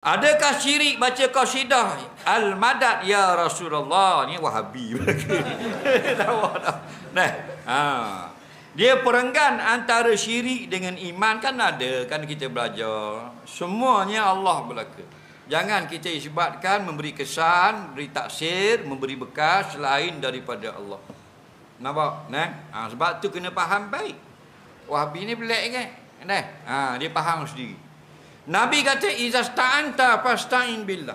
Adakah syirik baca qasidah Al-Madad ya Rasulullah? Ni Wahabi. Tahu tak? Nah, dia perenggan antara syirik dengan iman kan ada, kan kita belajar. Semuanya Allah belaka. Jangan kita isbatkan memberi kesan, beri taksir, memberi bekas selain daripada Allah. Nampak? Nah, sebab tu kena faham baik. Wahabi ni pelik kan? Nah, dia faham sendiri. Nabi kata izasta'anta fasta'in billah.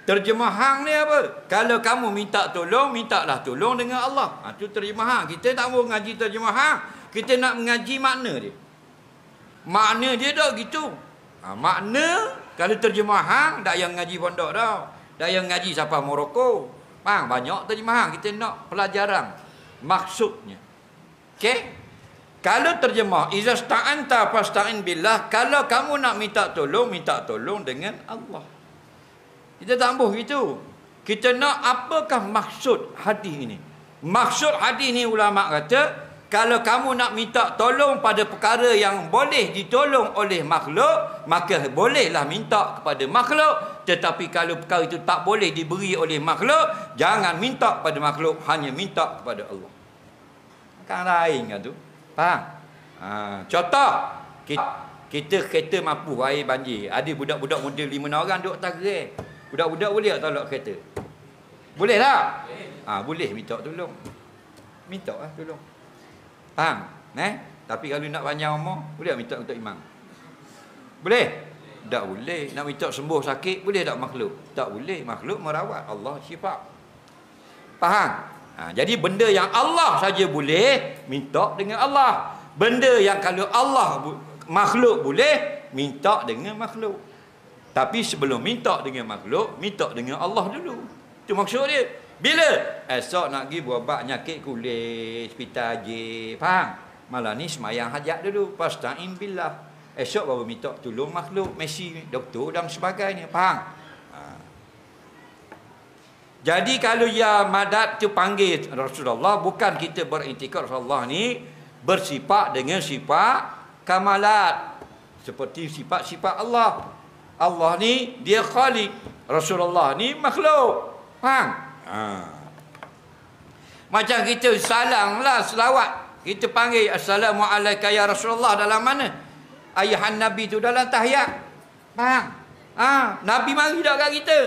Terjemahan ni apa? Kalau kamu minta tolong, mintalah tolong dengan Allah. Itu terjemahan. Kita tak mau mengaji terjemahan. Kita nak mengaji makna dia. Makna dia dah gitu. Makna kalau terjemahan tak yang ngaji pondok dah. Tak yang ngaji siapa Morocco. Banyak terjemahan. Kita nak pelajaran maksudnya. Okey? Kalau terjemah izasta'anta fasta'in billah, kalau kamu nak minta tolong dengan Allah. Kita tak ambuh gitu. Kita nak apakah maksud hadis ini? Maksud hadis ini ulama kata, kalau kamu nak minta tolong pada perkara yang boleh ditolong oleh makhluk, maka bolehlah minta kepada makhluk. Tetapi kalau perkara itu tak boleh diberi oleh makhluk, jangan minta pada makhluk, hanya minta kepada Allah. Kan lain kan tu? Faham? Contoh, kita kereta mampu air banjir. Ada budak-budak model 5 orang duduk atas gerai. Budak-budak boleh tak tolak kereta? Boleh tak? Boleh minta tolong. Minta lah tolong. Faham? Tapi kalau nak panjang umur, boleh tak minta untuk imam? Boleh? Tak boleh. Nak minta sembuh sakit, boleh tak makhluk? Tak boleh. Makhluk merawat, Allah syifa. Faham? Jadi benda yang Allah saja boleh, minta dengan Allah. Benda yang kalau Allah makhluk boleh, minta dengan makhluk. Tapi sebelum minta dengan makhluk, minta dengan Allah dulu. Itu maksud dia. Bila esok nak pergi berubat nyakit kulit, hospital je, faham? Malah ni semayang hajat dulu, fasta'in billah. Esok baru minta tolong makhluk, Messi, doktor dan sebagainya, faham? Jadi kalau ya madad tu panggil Rasulullah, bukan kita beriktikad Rasulullah ni bersifat dengan sifat kamalat. Seperti sifat-sifat Allah. Allah ni dia khaliq. Rasulullah ni makhluk. Faham? Macam kita salam lah, selawat. Kita panggil Assalamualaikum ya Rasulullah dalam mana? Ayahan Nabi tu dalam tahiyat. Faham? Nabi mari dah kat kita.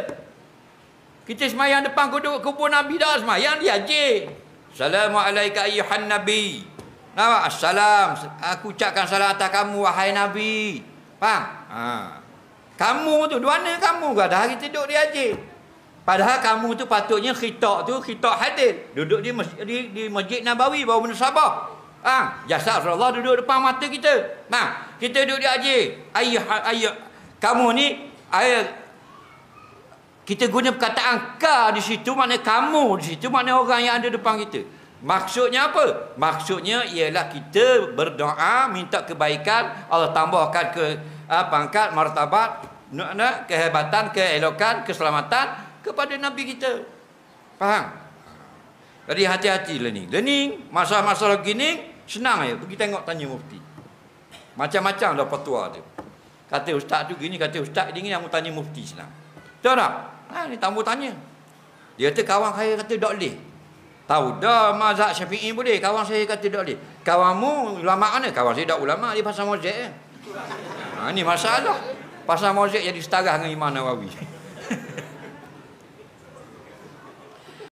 Kita semayang depan kubur Nabi dah semayang, dia je. Assalamualaikum ayyuhan Nabi. Nampak? Assalam. Aku ucapkan salam atas kamu, wahai Nabi. Faham? Kamu tu, mana kamu? Dah hari tidur dia je. Padahal kamu tu patutnya khitab tu, khitab hadir. Duduk di Masjid Nabawi, baru Sabah. Jasad Rasulullah duduk depan mata kita. Kita duduk dia je. Kamu ni, kita guna perkataan ka di situ, makna kamu di situ, makna orang yang ada depan kita. Maksudnya apa? Maksudnya ialah kita berdoa, minta kebaikan, Allah tambahkan pangkat, martabat, kehebatan, keelokan, keselamatan kepada Nabi kita. Faham? Jadi hati-hati learning. Masalah-masalah gini, senang aja. Pergi tengok tanya mufti. Macam-macam dah petua tu. Kata ustaz tu gini, kata ustaz gini, yang tanya mufti senang. Tahu tak? Ni tamu tanya. Dia kata kawan saya kata tak boleh. Tahu dah mazhab Syafi'i boleh. Kawan saya kata tak boleh. Kawanmu ulama mana? Kawan saya tak ulama, dia pasal mozaik kan. Ni masalah. Pasal mozaik jadi setara dengan Imam Nawawi.